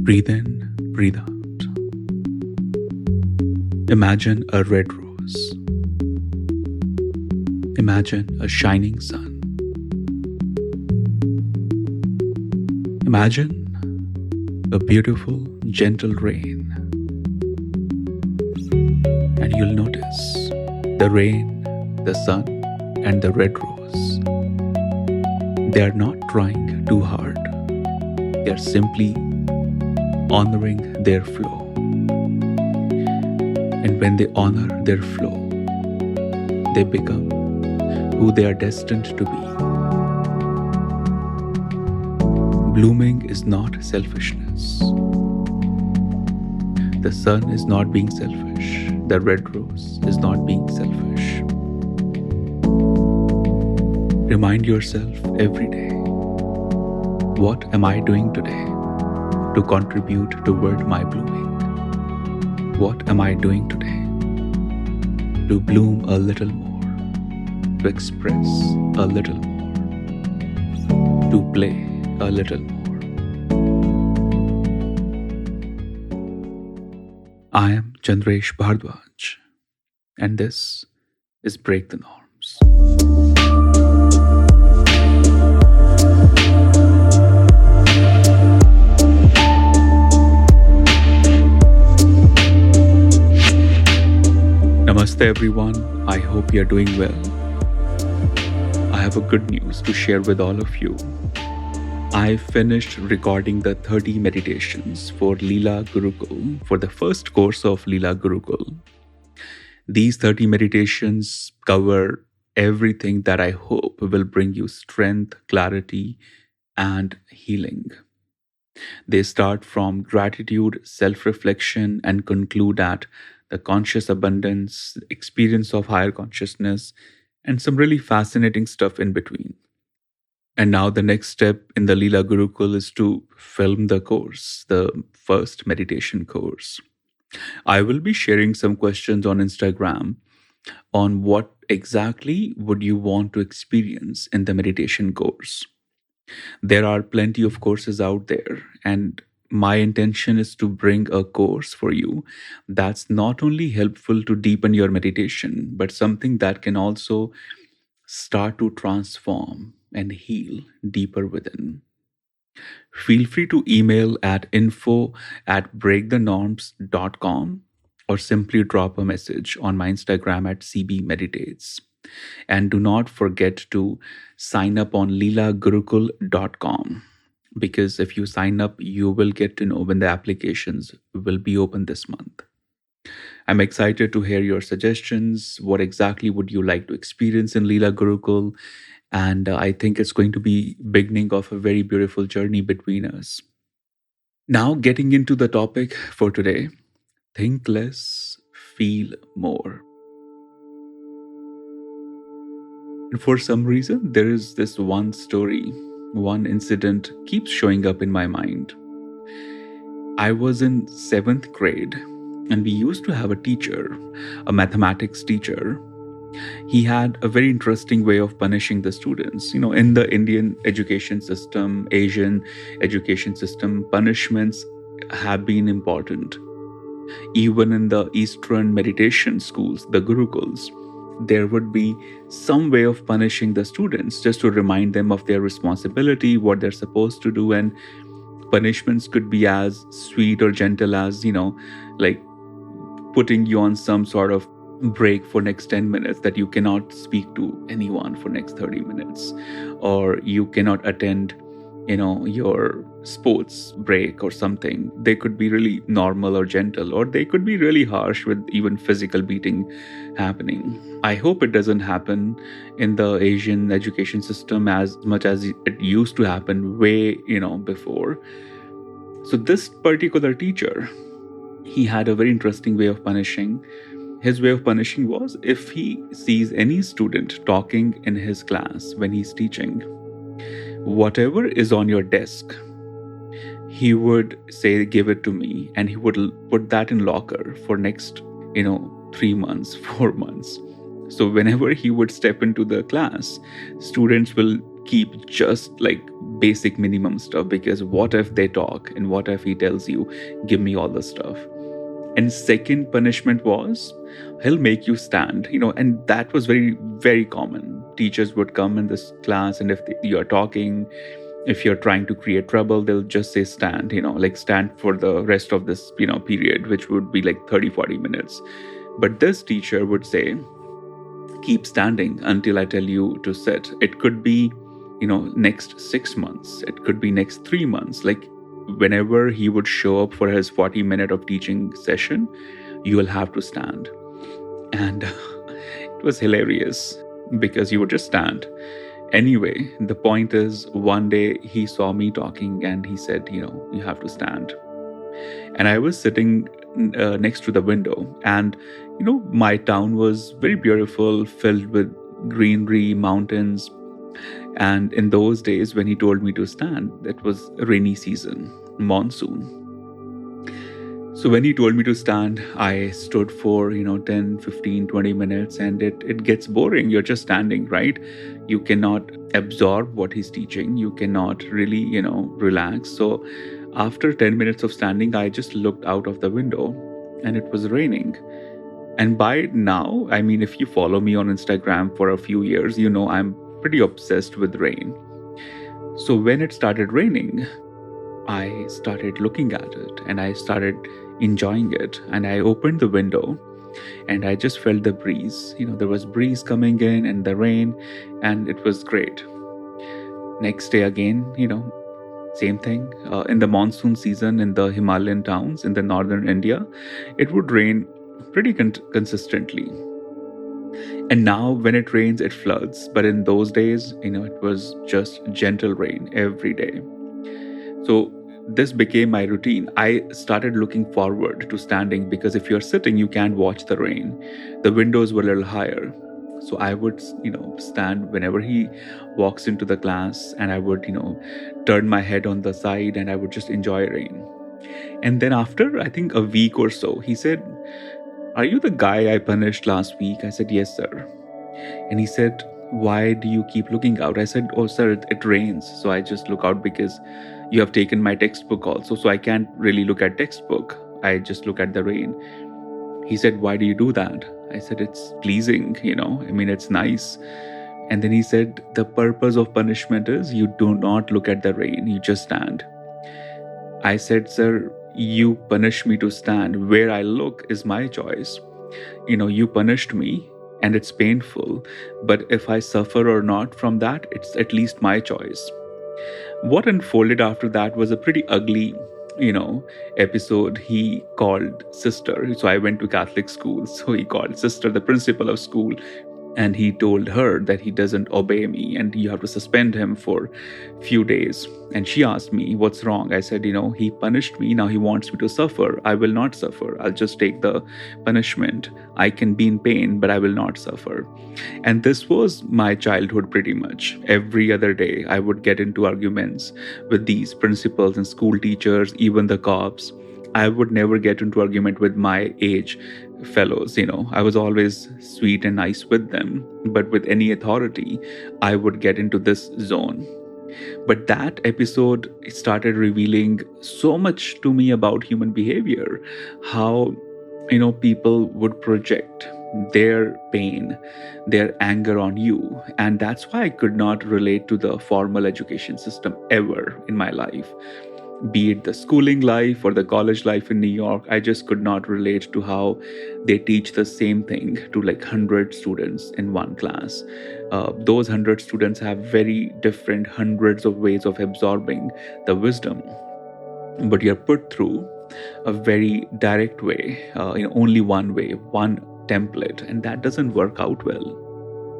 Breathe in, breathe out. Imagine a red rose. Imagine a shining sun. Imagine a beautiful, gentle rain. And you'll notice the rain, the sun, and the red rose. They are not trying too hard. They are simply honoring their flow. And when they honor their flow, they become who they are destined to be. Blooming is not selfishness. The sun is not being selfish. The red rose is not being selfish. Remind yourself every day, what am I doing today to contribute toward my blooming? What am I doing today to bloom a little more, to express a little more, to play a little more? I am Chandresh Bhardwaj, and this is Break the Norms. Namaste everyone, I hope you're doing well. I have a good news to share with all of you. I finished recording the 30 meditations for Leela Gurukul, for the first course of Leela Gurukul. These 30 meditations cover everything that I hope will bring you strength, clarity, and healing. They start from gratitude, self-reflection, and conclude at the conscious abundance, experience of higher consciousness, and some really fascinating stuff in between. And now the next step in the Leela Gurukul is to film the course, the first meditation course. I will be sharing some questions on Instagram on what exactly would you want to experience in the meditation course. There are plenty of courses out there, and my intention is to bring a course for you that's not only helpful to deepen your meditation, but something that can also start to transform and heal deeper within. Feel free to email at info@breakthenorms.com or simply drop a message on my Instagram at cbmeditates. And do not forget to sign up on leelagurukul.com, because if you sign up, you will get to know when the applications will be open this month. I'm excited to hear your suggestions. What exactly would you like to experience in Leela Gurukul? And I think it's going to be beginning of a very beautiful journey between us. Now, getting into the topic for today, think less, feel more. And for some reason, there is this one story, one incident keeps showing up in my mind. I was in 7th grade, and we used to have a teacher, a mathematics teacher. He had a very interesting way of punishing the students. In the Indian education system, Asian education system, punishments have been important. Even in the Eastern meditation schools, the Gurukuls, there would be some way of punishing the students just to remind them of their responsibility, what they're supposed to do. And punishments could be as sweet or gentle as, like putting you on some sort of break for next 10 minutes, that you cannot speak to anyone for next 30 minutes, or you cannot attend your sports break or something. They could be really normal or gentle, or they could be really harsh with even physical beating happening. I hope it doesn't happen in the Asian education system as much as it used to happen way before. So this particular teacher, he had a very interesting way of punishing. His way of punishing was, if he sees any student talking in his class when he's teaching, whatever is on your desk, he would say, give it to me, and he would put that in locker for next 3 months, 4 months. So whenever he would step into the class, students will keep just like basic minimum stuff, because what if they talk and what if he tells you, give me all the stuff. And second punishment was, he'll make you stand, and that was very, very common. Teachers would come in this class, and if you're talking, if you're trying to create trouble, they'll just say stand, like stand for the rest of this, period, which would be like 30-40 minutes. But this teacher would say, keep standing until I tell you to sit. It could be, next 6 months. It could be next 3 months. Like whenever he would show up for his 40-minute of teaching session, you will have to stand. And it was hilarious because you would just stand. Anyway, the point is, one day he saw me talking and he said, you have to stand. And I was sitting next to the window, and my town was very beautiful, filled with greenery, mountains. And in those days when he told me to stand, it was rainy season, monsoon. So when he told me to stand, I stood for 10, 15, 20 minutes, and it gets boring. You're just standing, right? You cannot absorb what he's teaching. You cannot really relax. So after 10 minutes of standing, I just looked out of the window, and it was raining. And by now, I mean, if you follow me on Instagram for a few years, I'm pretty obsessed with rain. So when it started raining, I started looking at it and I started enjoying it. And I opened the window and I just felt the breeze. There was breeze coming in and the rain, and it was great. Next day again, same thing. In the monsoon season in the Himalayan towns in the northern India, it would rain pretty consistently. And now when it rains, it floods. But in those days, it was just gentle rain every day. So this became my routine. I started looking forward to standing, because if you're sitting, you can't watch the rain. The windows were a little higher. So I would, stand whenever he walks into the class, and I would, turn my head on the side and I would just enjoy rain. And then after, I think a week or so, he said, "Are you the guy I punished last week?" I said, "Yes, sir." And he said, "Why do you keep looking out?" I said, "Oh, sir, it rains. So I just look out because you have taken my textbook also. So I can't really look at textbook. I just look at the rain." He said, "Why do you do that?" I said, "It's pleasing, it's nice." And then he said, "The purpose of punishment is you do not look at the rain. You just stand." I said, "Sir, you punish me to stand. Where I look is my choice. You punished me and it's painful. But if I suffer or not from that, it's at least my choice." What unfolded after that was a pretty ugly, episode. He called sister. So I went to Catholic school. So he called sister, the principal of school, and he told her that he doesn't obey me and you have to suspend him for a few days. And she asked me, "What's wrong?" I said, "He punished me. Now he wants me to suffer. I will not suffer. I'll just take the punishment. I can be in pain, but I will not suffer." And this was my childhood pretty much. Every other day, I would get into arguments with these principals and school teachers, even the cops. I would never get into argument with my age fellows. I was always sweet and nice with them, but with any authority, I would get into this zone. But that episode started revealing so much to me about human behavior, how people would project their pain, their anger on you. And that's why I could not relate to the formal education system ever in my life. Be it the schooling life or the college life in New York, I just could not relate to how they teach the same thing to like 100 students in one class. Those 100 students have very different hundreds of ways of absorbing the wisdom, but you're put through a very direct way, only one way, one template, and that doesn't work out well.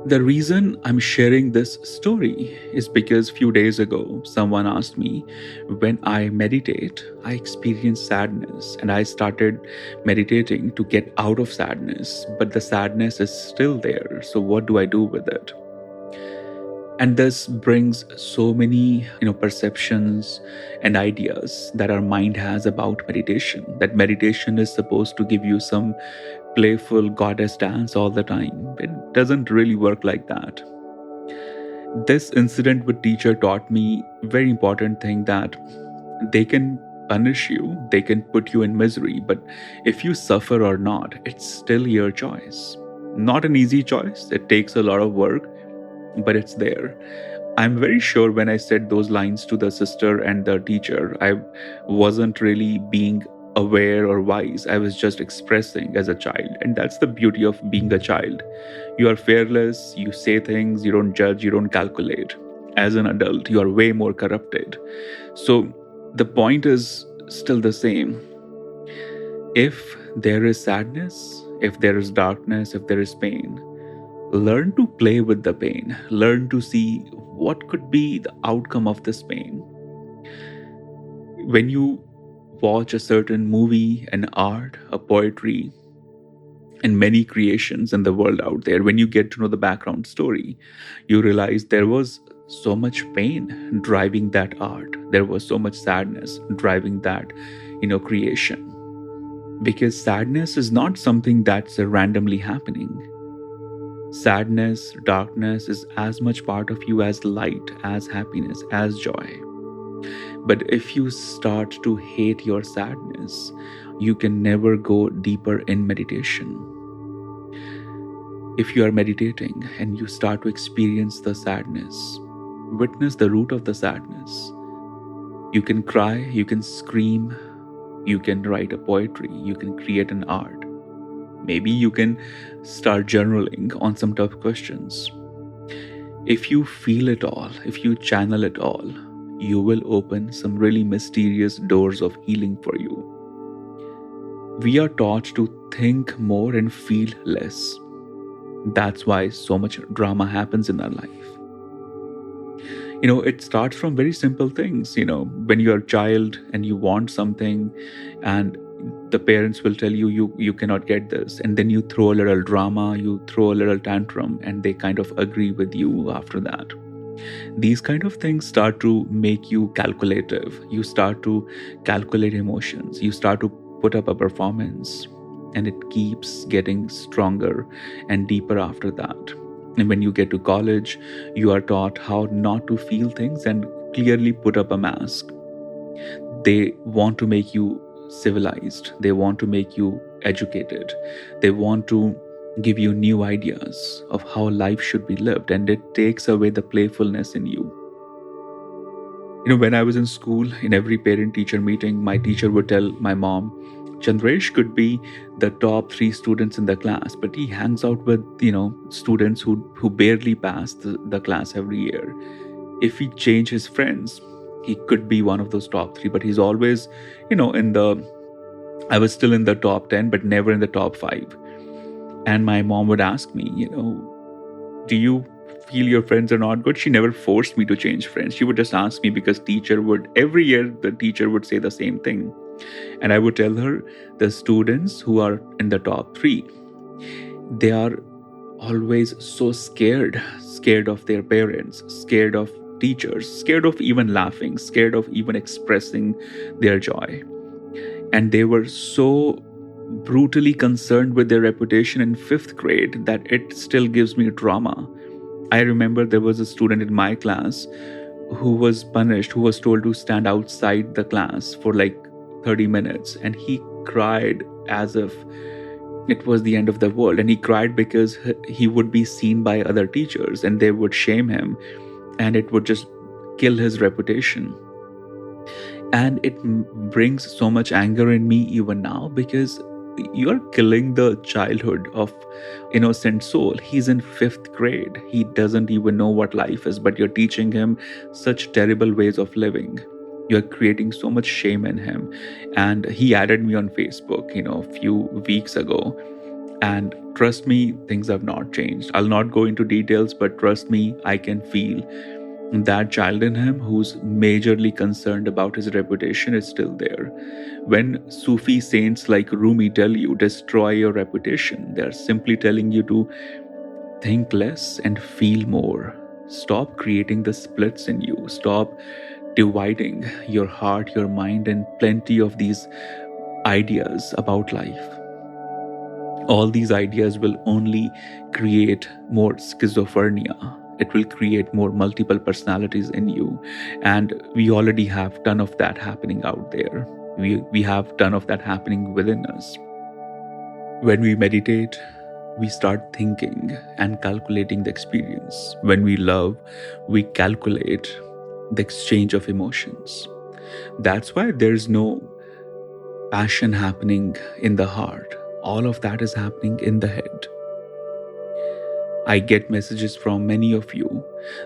The reason I'm sharing this story is because a few days ago, someone asked me, when I meditate, I experience sadness, and I started meditating to get out of sadness, but the sadness is still there. So what do I do with it? And this brings so many, perceptions and ideas that our mind has about meditation, that meditation is supposed to give you some playful goddess dance all the time. It doesn't really work like that. This incident with teacher taught me very important thing, that they can punish you, they can put you in misery, but if you suffer or not, it's still your choice. Not an easy choice, it takes a lot of work, but it's there. I'm very sure when I said those lines to the sister and the teacher, I wasn't really being aware or wise. I was just expressing as a child. And that's the beauty of being a child. You are fearless, you say things, you don't judge, you don't calculate. As an adult, you are way more corrupted. So the point is still the same. If there is sadness, if there is darkness, if there is pain, learn to play with the pain. Learn to see what could be the outcome of this pain. When you watch a certain movie, an art, a poetry, and many creations in the world out there, when you get to know the background story, you realize there was so much pain driving that art. There was so much sadness driving that, creation. Because sadness is not something that's randomly happening. Sadness, darkness is as much part of you as light, as happiness, as joy. But if you start to hate your sadness, you can never go deeper in meditation. If you are meditating and you start to experience the sadness, witness the root of the sadness. You can cry, you can scream, you can write a poetry, you can create an art. Maybe you can start journaling on some tough questions. If you feel it all, if you channel it all, you will open some really mysterious doors of healing for you. We are taught to think more and feel less. That's why so much drama happens in our life. It starts from very simple things. When you're a child and you want something, and the parents will tell you cannot get this, and then you throw a little drama, you throw a little tantrum, and they kind of agree with you after that. These kind of things start to make you calculative. You start to calculate emotions. You start to put up a performance, and it keeps getting stronger and deeper after that. And when you get to college, you are taught how not to feel things and clearly put up a mask. They want to make you civilized. They want to make you educated. They want to give you new ideas of how life should be lived, and it takes away the playfulness in you. When I was in school, in every parent-teacher meeting, my teacher would tell my mom, Chandresh could be the top 3 students in the class, but he hangs out with, students who barely pass the class every year. If we change his friends, he could be one of those top 3, but he's always, I was still in the top 10, but never in the top 5. And my mom would ask me, do you feel your friends are not good? She never forced me to change friends. She would just ask me because every year the teacher would say the same thing. And I would tell her, the students who are in the top 3, they are always so scared of their parents, scared of teachers, scared of even laughing, scared of even expressing their joy. And they were so brutally concerned with their reputation in 5th grade that it still gives me trauma. I remember there was a student in my class who was punished, who was told to stand outside the class for like 30 minutes, and he cried as if it was the end of the world. And he cried because he would be seen by other teachers and they would shame him, and it would just kill his reputation. And it brings so much anger in me even now, because you're killing the childhood of innocent soul. He's in 5th grade. He doesn't even know what life is, but you're teaching him such terrible ways of living. You're creating so much shame in him. And he added me on Facebook, a few weeks ago. And trust me, things have not changed. I'll not go into details, but trust me, I can feel that child in him who's majorly concerned about his reputation is still there. When Sufi saints like Rumi tell you, destroy your reputation, they're simply telling you to think less and feel more. Stop creating the splits in you. Stop dividing your heart, your mind, and plenty of these ideas about life. All these ideas will only create more schizophrenia. It will create more multiple personalities in you. And we already have ton of that happening out there. We have ton of that happening within us. When we meditate, we start thinking and calculating the experience. When we love, we calculate the exchange of emotions. That's why there's no passion happening in the heart. All of that is happening in the head. I get messages from many of you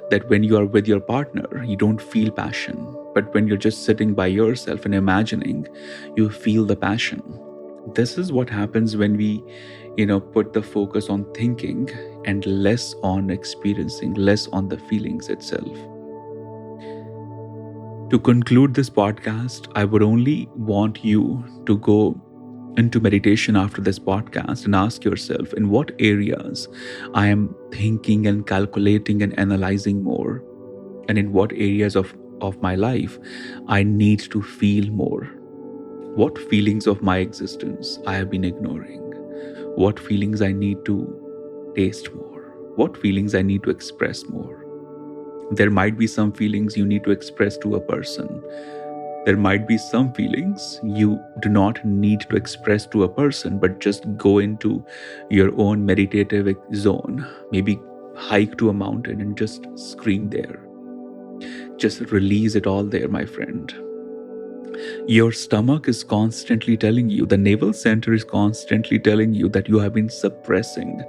that when you are with your partner, you don't feel passion. But when you're just sitting by yourself and imagining, you feel the passion. This is what happens when we, put the focus on thinking and less on experiencing, less on the feelings itself. To conclude this podcast, I would only want you to go into meditation after this podcast and ask yourself, in what areas I am thinking and calculating and analyzing more, and in what areas of my life I need to feel more. What feelings of my existence I have been ignoring? What feelings I need to taste more? What feelings I need to express more? There might be some feelings you need to express to a person. There might be some feelings you do not need to express to a person, but just go into your own meditative zone. Maybe hike to a mountain and just scream there. Just release it all there, my friend. Your stomach is constantly telling you, the navel center is constantly telling you that you have been suppressing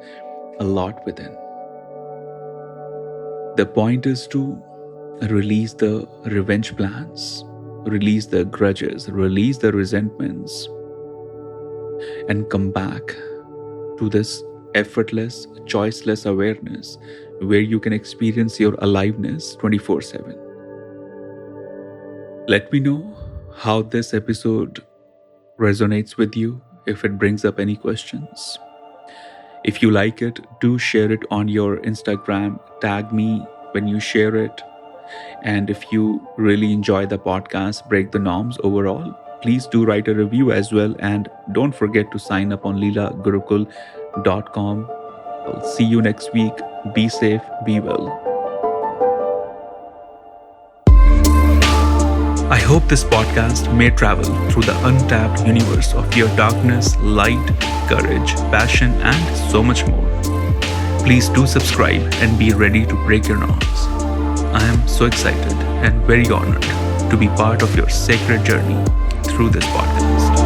a lot within. The point is to release the revenge plans, release the grudges, release the resentments, and come back to this effortless, choiceless awareness where you can experience your aliveness 24/7. Let me know how this episode resonates with you, if it brings up any questions. If you like it, do share it on your Instagram. Tag me when you share it. And if you really enjoy the podcast, Break the Norms overall, please do write a review as well. And don't forget to sign up on leelagurukul.com. I'll see you next week. Be safe, be well. I hope this podcast may travel through the untapped universe of your darkness, light, courage, passion, and so much more. Please do subscribe and be ready to break your norms. I am so excited and very honored to be part of your sacred journey through this podcast.